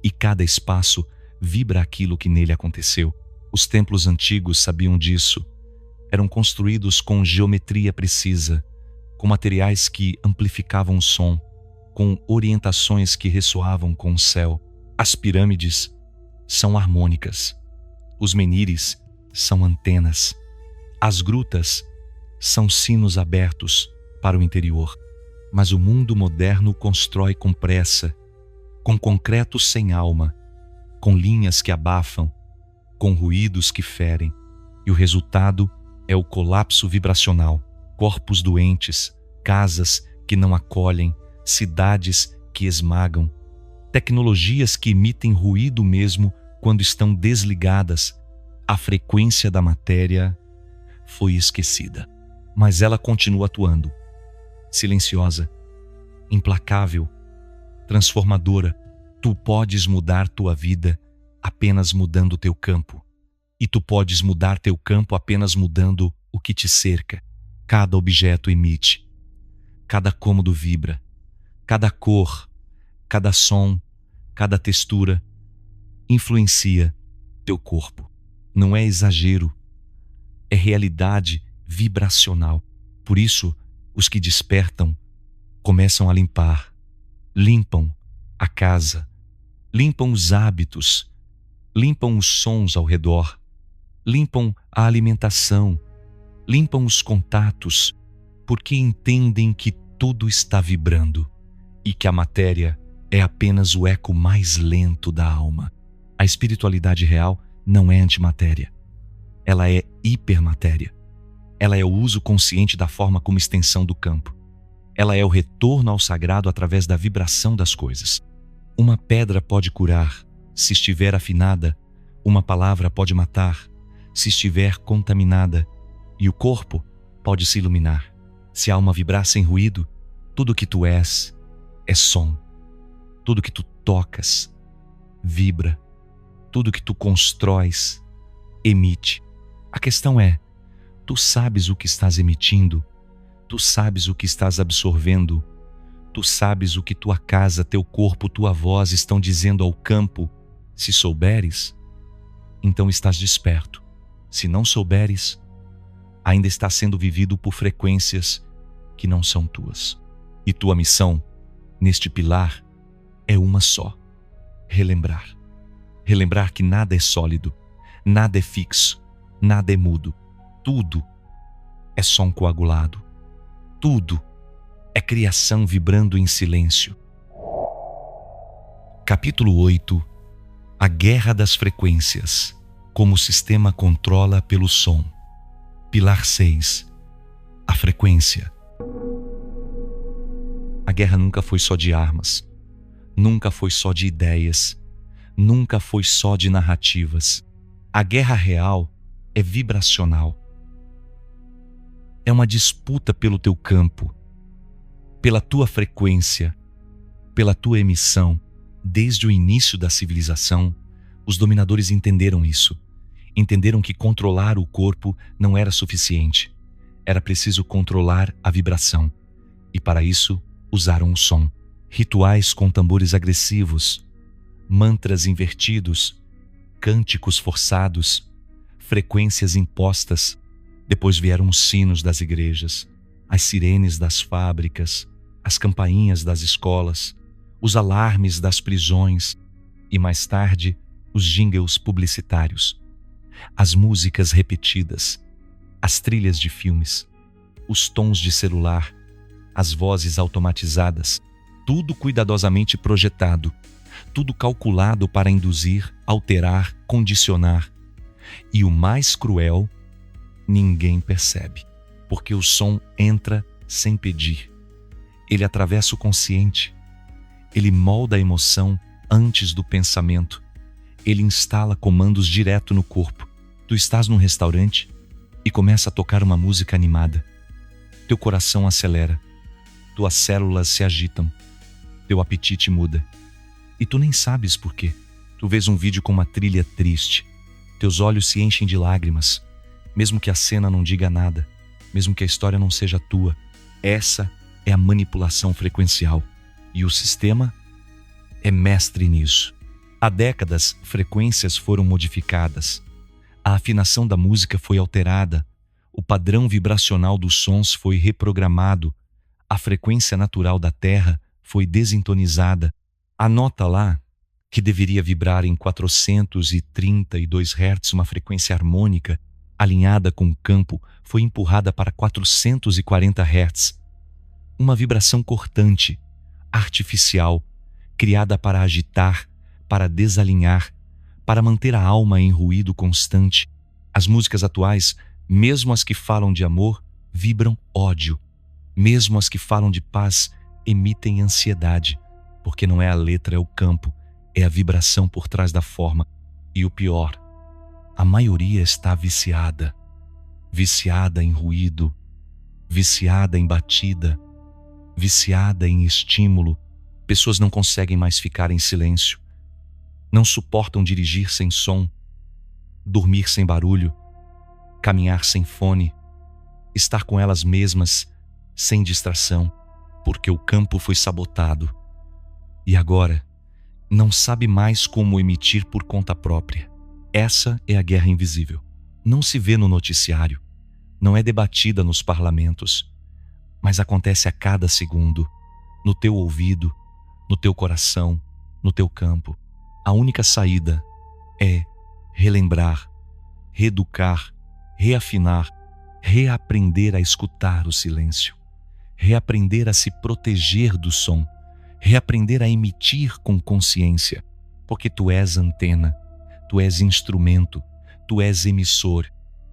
E cada espaço vibra aquilo que nele aconteceu. Os templos antigos sabiam disso. Eram construídos com geometria precisa, com materiais que amplificavam o som, com orientações que ressoavam com o céu. As pirâmides são harmônicas. Os menires são antenas. As grutas são sinos abertos para o interior. Mas o mundo moderno constrói com pressa, com concreto sem alma, com linhas que abafam, com ruídos que ferem. E o resultado é o colapso vibracional, corpos doentes, casas que não acolhem, cidades que esmagam, tecnologias que emitem ruído mesmo quando estão desligadas. A frequência da matéria foi esquecida, mas ela continua atuando, silenciosa, implacável, transformadora. Tu podes mudar tua vida apenas mudando teu campo, e tu podes mudar teu campo apenas mudando o que te cerca. Cada objeto emite, cada cômodo vibra, cada cor, cada som, cada textura influencia teu corpo. Não é exagero, é realidade vibracional. Por isso, os que despertam começam a limpam a casa, limpam os hábitos, limpam os sons ao redor, limpam a alimentação, limpam os contatos, porque entendem que tudo está vibrando e que a matéria é apenas o eco mais lento da alma. A espiritualidade real não é antimatéria, ela é hipermatéria. Ela é o uso consciente da forma como extensão do campo. Ela é o retorno ao sagrado através da vibração das coisas. Uma pedra pode curar, se estiver afinada. Uma palavra pode matar, se estiver contaminada. E o corpo pode se iluminar, se a alma vibrar sem ruído. Tudo que tu és é som. Tudo que tu tocas vibra. Tudo que tu constróis emite. A questão é: tu sabes o que estás emitindo? Tu sabes o que estás absorvendo? Tu sabes o que tua casa, teu corpo, tua voz estão dizendo ao campo? Se souberes, então estás desperto. Se não souberes, ainda está sendo vivido por frequências que não são tuas. E tua missão, neste pilar, é uma só: relembrar. Relembrar que nada é sólido, nada é fixo, nada é mudo. Tudo é som coagulado. Tudo é criação vibrando em silêncio. Capítulo 8. A Guerra das Frequências. Como o sistema controla pelo som. Pilar 6. A frequência. A guerra nunca foi só de armas. Nunca foi só de ideias. Nunca foi só de narrativas. A guerra real é vibracional. É uma disputa pelo teu campo, pela tua frequência, pela tua emissão. Desde o início da civilização, os dominadores entenderam isso. Entenderam que controlar o corpo não era suficiente. Era preciso controlar a vibração. E para isso, usaram o som. Rituais com tambores agressivos, mantras invertidos, cânticos forçados, frequências impostas. Depois vieram os sinos das igrejas, as sirenes das fábricas, as campainhas das escolas, os alarmes das prisões e, mais tarde, os jingles publicitários, as músicas repetidas, as trilhas de filmes, os tons de celular, as vozes automatizadas, tudo cuidadosamente projetado, tudo calculado para induzir, alterar, condicionar. E o mais cruel, ninguém percebe, porque o som entra sem pedir. Ele atravessa o consciente, ele molda a emoção antes do pensamento, ele instala comandos direto no corpo. Tu estás num restaurante e começa a tocar uma música animada. Teu coração acelera, tuas células se agitam, teu apetite muda. E tu nem sabes por quê. Tu vês um vídeo com uma trilha triste, teus olhos se enchem de lágrimas, mesmo que a cena não diga nada, mesmo que a história não seja tua. Essa é a manipulação frequencial. E o sistema é mestre nisso. Há décadas, frequências foram modificadas. A afinação da música foi alterada. O padrão vibracional dos sons foi reprogramado. A frequência natural da Terra foi desintonizada. A nota lá, que deveria vibrar em 432 Hz, uma frequência harmônica, alinhada com o campo, foi empurrada para 440 Hz. Uma vibração cortante, artificial, criada para agitar, para desalinhar, para manter a alma em ruído constante. As músicas atuais, mesmo as que falam de amor, vibram ódio. Mesmo as que falam de paz, emitem ansiedade, porque não é a letra, é o campo, é a vibração por trás da forma. E o pior, a maioria está viciada. Viciada em ruído, viciada em batida, viciada em estímulo. Pessoas não conseguem mais ficar em silêncio. Não suportam dirigir sem som, dormir sem barulho, caminhar sem fone, estar com elas mesmas sem distração, porque o campo foi sabotado. E agora, não sabe mais como emitir por conta própria. Essa é a guerra invisível. Não se vê no noticiário, não é debatida nos parlamentos, mas acontece a cada segundo, no teu ouvido, no teu coração, no teu campo. A única saída é relembrar, reeducar, reafinar, reaprender a escutar o silêncio, reaprender a se proteger do som, reaprender a emitir com consciência, porque tu és antena, tu és instrumento, tu és emissor,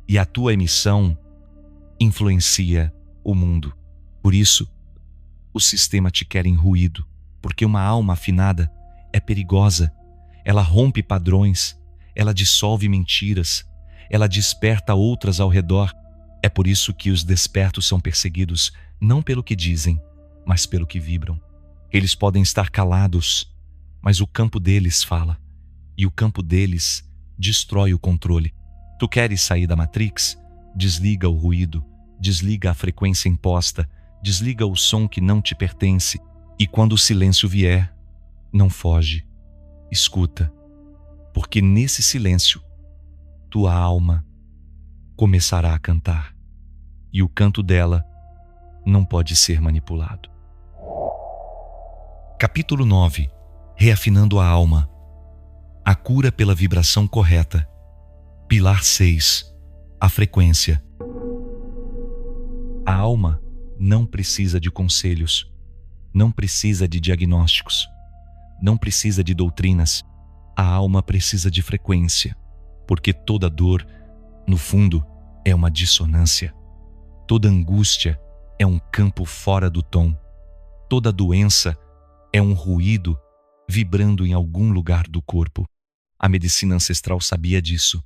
e a tua emissão influencia o mundo. Por isso, o sistema te quer em ruído, porque uma alma afinada é perigosa. Ela rompe padrões, ela dissolve mentiras, ela desperta outras ao redor. É por isso que os despertos são perseguidos, não pelo que dizem, mas pelo que vibram. Eles podem estar calados, mas o campo deles fala, e o campo deles destrói o controle. Tu queres sair da Matrix? Desliga o ruído, desliga a frequência imposta, desliga o som que não te pertence, e quando o silêncio vier, não foge, escuta, porque nesse silêncio, tua alma começará a cantar, e o canto dela não pode ser manipulado. Capítulo 9. Reafinando a alma. A cura pela vibração correta. Pilar 6. A frequência. A alma não precisa de conselhos, não precisa de diagnósticos, não precisa de doutrinas. A alma precisa de frequência, porque toda dor, no fundo, é uma dissonância. Toda angústia é um campo fora do tom. Toda doença é um ruído vibrando em algum lugar do corpo. A medicina ancestral sabia disso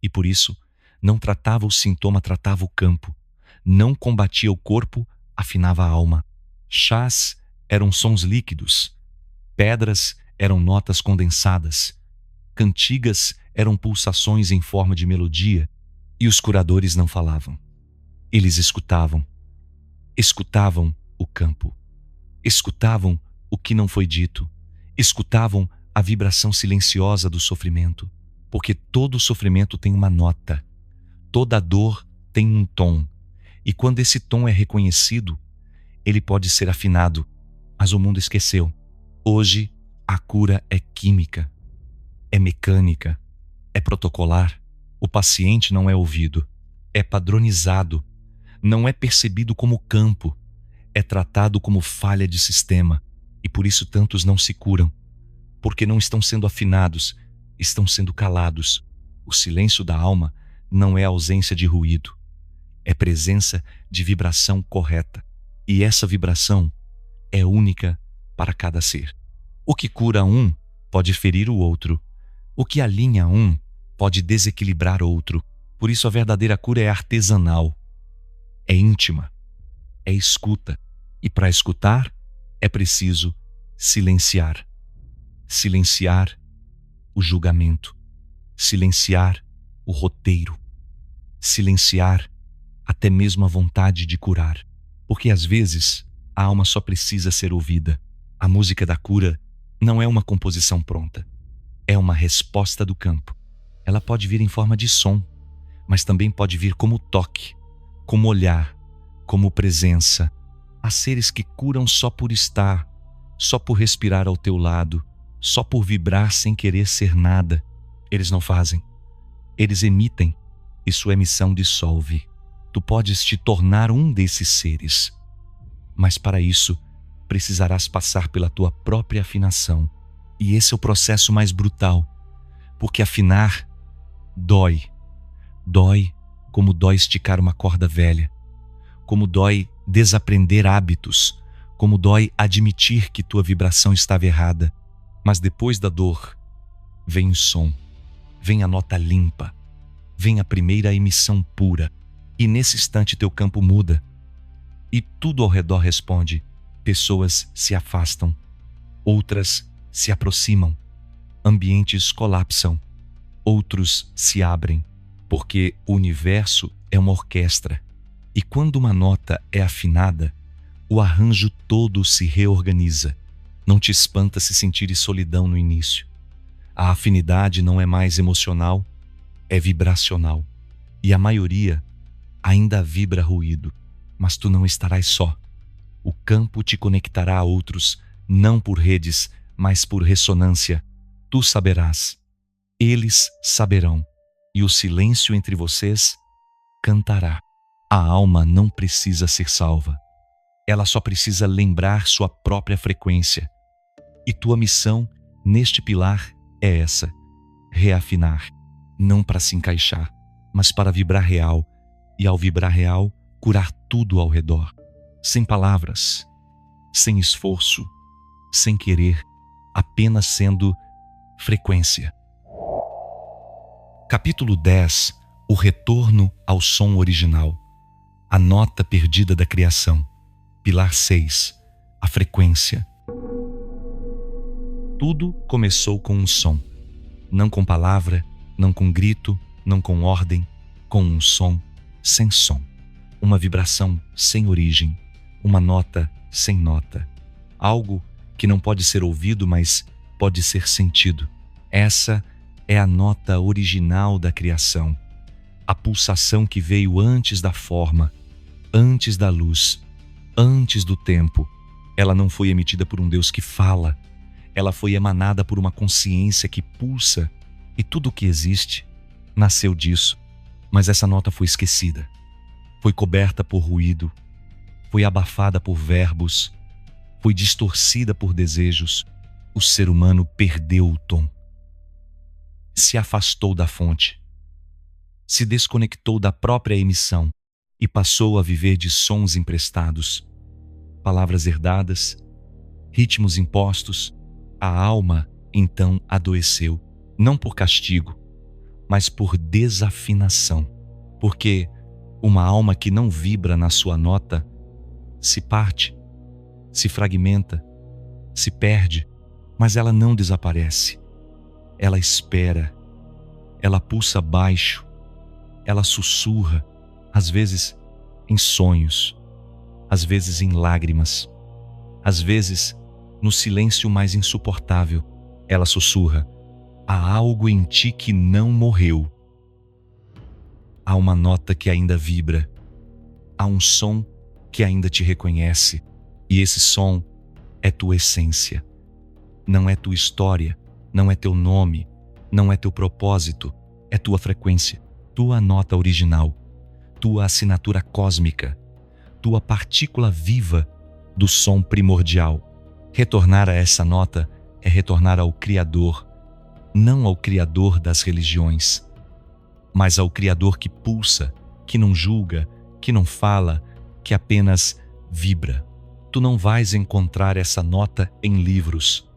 e, por isso, não tratava o sintoma, tratava o campo. Não combatia o corpo, afinava a alma. Chás eram sons líquidos. Pedras eram notas condensadas. Cantigas eram pulsações em forma de melodia. E os curadores não falavam. Eles escutavam. Escutavam o campo. escutavam o que não foi dito, escutavam a vibração silenciosa do sofrimento, porque todo sofrimento tem uma nota, toda dor tem um tom, e quando esse tom é reconhecido, ele pode ser afinado, mas o mundo esqueceu. Hoje, a cura é química, é mecânica, é protocolar. O paciente não é ouvido, é padronizado, não é percebido como campo, é tratado como falha de sistema, e por isso tantos não se curam, porque não estão sendo afinados, estão sendo calados. O silêncio da alma não é ausência de ruído, é presença de vibração correta, e essa vibração é única para cada ser. O que cura um pode ferir o outro, o que alinha um pode desequilibrar outro. Por isso a verdadeira cura é artesanal, é íntima, é escuta. E para escutar é preciso silenciar. Silenciar o julgamento, silenciar o roteiro, silenciar até mesmo a vontade de curar. Porque às vezes a alma só precisa ser ouvida. A música da cura não é uma composição pronta, é uma resposta do campo. Ela pode vir em forma de som, mas também pode vir como toque, como olhar, como presença. Há seres que curam só por estar, só por respirar ao teu lado, só por vibrar sem querer ser nada. Eles não fazem, eles emitem, e sua emissão dissolve. Tu podes te tornar um desses seres, mas para isso precisarás passar pela tua própria afinação. E esse é o processo mais brutal, porque afinar dói. Dói como dói esticar uma corda velha, como dói desaprender hábitos, como dói admitir que tua vibração estava errada. Mas depois da dor, vem o som, vem a nota limpa, vem a primeira emissão pura. E nesse instante teu campo muda, e tudo ao redor responde. Pessoas se afastam, outras se aproximam, ambientes colapsam, outros se abrem, porque o universo é uma orquestra, e quando uma nota é afinada, o arranjo todo se reorganiza. Não te espanta se sentires solidão no início. A afinidade não é mais emocional, é vibracional, e a maioria ainda vibra ruído, mas tu não estarás só. O campo te conectará a outros, não por redes, mas por ressonância. Tu saberás, eles saberão, e o silêncio entre vocês cantará. A alma não precisa ser salva. Ela só precisa lembrar sua própria frequência. E tua missão neste pilar é essa: reafinar, não para se encaixar, mas para vibrar real, e ao vibrar real, curar tudo ao redor, sem palavras, sem esforço, sem querer, apenas sendo frequência. Capítulo 10. O retorno ao som original. A nota perdida da criação. Pilar 6. A frequência. Tudo começou com um som. Não com palavra, não com grito, não com ordem, com um som sem som. Uma vibração sem origem, uma nota sem nota. Algo que não pode ser ouvido, mas pode ser sentido. Essa é a nota original da criação. A pulsação que veio antes da forma, antes da luz, antes do tempo. Ela não foi emitida por um Deus que fala. Ela foi emanada por uma consciência que pulsa, e tudo o que existe nasceu disso. Mas essa nota foi esquecida, foi coberta por ruído, foi abafada por verbos, foi distorcida por desejos. O ser humano perdeu o tom, se afastou da fonte, se desconectou da própria emissão e passou a viver de sons emprestados, palavras herdadas, ritmos impostos. A alma então adoeceu, não por castigo, mas por desafinação, porque uma alma que não vibra na sua nota se parte, se fragmenta, se perde, mas ela não desaparece. Ela espera, ela pulsa baixo, ela sussurra, às vezes em sonhos, às vezes em lágrimas, Às vezes, no silêncio mais insuportável, ela sussurra: há algo em ti que não morreu. Há uma nota que ainda vibra. Há um som que ainda te reconhece. E esse som é tua essência. Não é tua história, não é teu nome, não é teu propósito, é tua frequência, tua nota original, tua assinatura cósmica, tua partícula viva do som primordial. Retornar a essa nota é retornar ao Criador, não ao Criador das religiões, mas ao Criador que pulsa, que não julga, que não fala, que apenas vibra. Tu não vais encontrar essa nota em livros,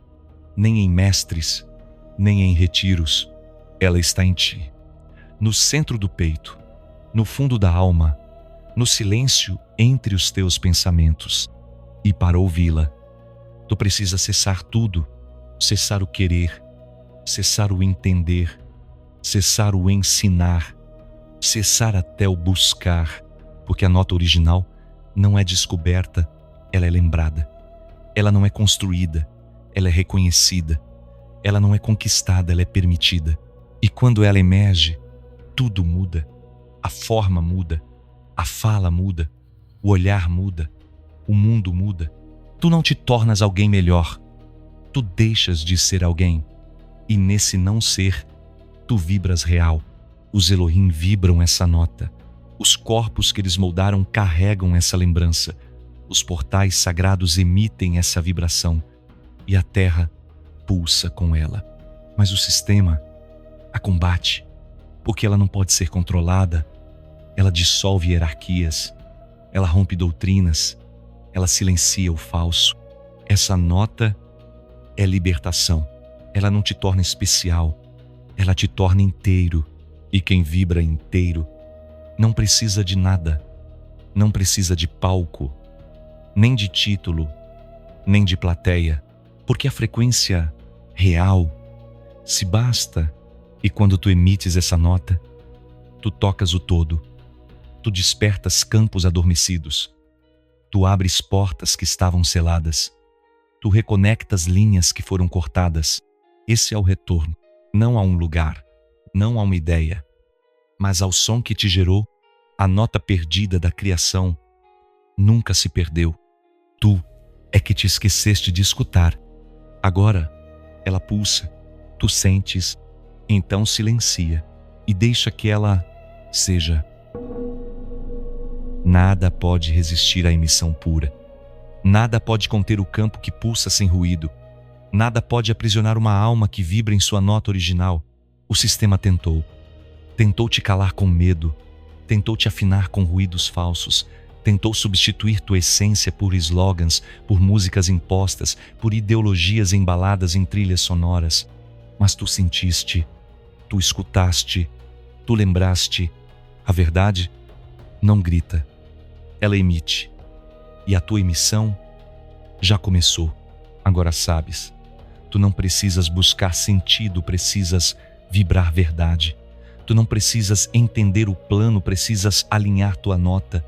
nem em mestres, nem em retiros. Ela está em ti, no centro do peito, no fundo da alma, no silêncio entre os teus pensamentos. E para ouvi-la, tu precisas cessar tudo, cessar o querer, cessar o entender, cessar o ensinar, cessar até o buscar, porque a nota original não é descoberta, ela é lembrada. Ela não é construída, ela é reconhecida. Ela não é conquistada, ela é permitida. E quando ela emerge, tudo muda. A forma muda, a fala muda, o olhar muda, o mundo muda. Tu não te tornas alguém melhor, tu deixas de ser alguém. E nesse não ser, tu vibras real. Os Elohim vibram essa nota. Os corpos que eles moldaram carregam essa lembrança. Os portais sagrados emitem essa vibração. E a terra pulsa com ela. Mas o sistema a combate, porque ela não pode ser controlada. Ela dissolve hierarquias. Ela rompe doutrinas. Ela silencia o falso. Essa nota é libertação. Ela não te torna especial. Ela te torna inteiro. E quem vibra inteiro não precisa de nada. Não precisa de palco, nem de título, nem de plateia. Porque a frequência real se basta. E quando tu emites essa nota, tu tocas o todo. Tu despertas campos adormecidos. Tu abres portas que estavam seladas. Tu reconectas linhas que foram cortadas. Esse é o retorno, não a um lugar, não a uma ideia, mas ao som que te gerou. A nota perdida da criação nunca se perdeu. Tu é que te esqueceste de escutar. Agora ela pulsa, tu sentes, então silencia e deixa que ela seja. Nada pode resistir à emissão pura. Nada pode conter o campo que pulsa sem ruído. Nada pode aprisionar uma alma que vibra em sua nota original. O sistema tentou. Tentou te calar com medo. Tentou te afinar com ruídos falsos. Tentou substituir tua essência por slogans, por músicas impostas, por ideologias embaladas em trilhas sonoras. Mas tu sentiste, tu escutaste, tu lembraste. A verdade não grita, ela emite. E a tua emissão já começou. Agora sabes, tu não precisas buscar sentido, precisas vibrar verdade. Tu não precisas entender o plano, precisas alinhar tua nota.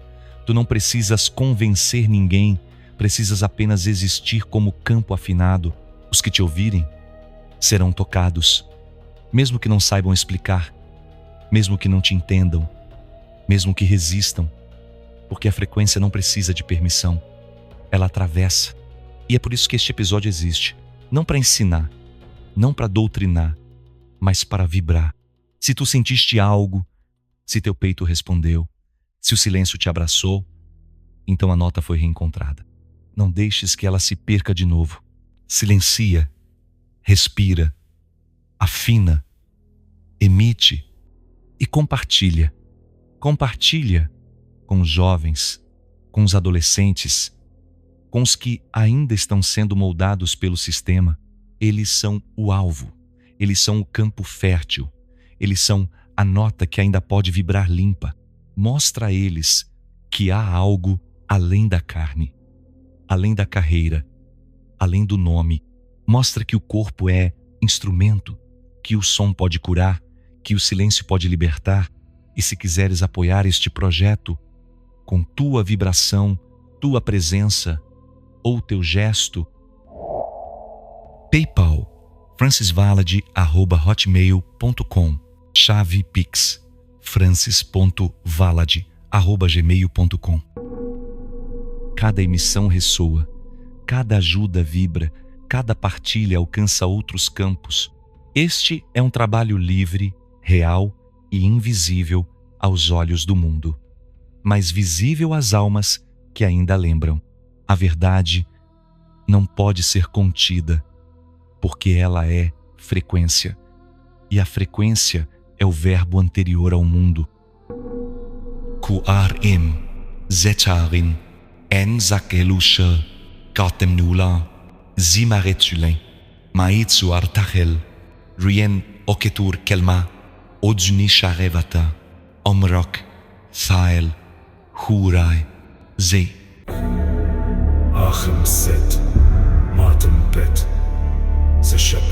Tu não precisas convencer ninguém, precisas apenas existir como campo afinado. Os que te ouvirem serão tocados, mesmo que não saibam explicar, mesmo que não te entendam, mesmo que resistam, porque a frequência não precisa de permissão, ela atravessa. E é por isso que este episódio existe, não para ensinar, não para doutrinar, mas para vibrar. Se tu sentiste algo, se teu peito respondeu, se o silêncio te abraçou, então a nota foi reencontrada. Não deixes que ela se perca de novo. Silencia, respira, afina, emite e compartilha. Compartilha com os jovens, com os adolescentes, com os que ainda estão sendo moldados pelo sistema. Eles são o alvo, eles são o campo fértil, eles são a nota que ainda pode vibrar limpa. Mostra a eles que há algo além da carne, além da carreira, além do nome. Mostra que o corpo é instrumento, que o som pode curar, que o silêncio pode libertar. E se quiseres apoiar este projeto com tua vibração, tua presença, ou teu gesto. PayPal francisvalade@hotmail.com. Chave Pix francis.valade@gmail.com. Cada emissão ressoa, cada ajuda vibra, cada partilha alcança outros campos. Este é um trabalho livre, real e invisível aos olhos do mundo, mas visível às almas que ainda lembram. A verdade não pode ser contida, porque ela é frequência, e a frequência é o verbo anterior ao mundo. Ku'ar-im, zetarin, en zakelusha, katemnula, zimaretsulen, maitsu artachel, rien oketur kelma, odzuni sharevata, omrok, thael, hurai, ze. Achem set, matem pet, ze shep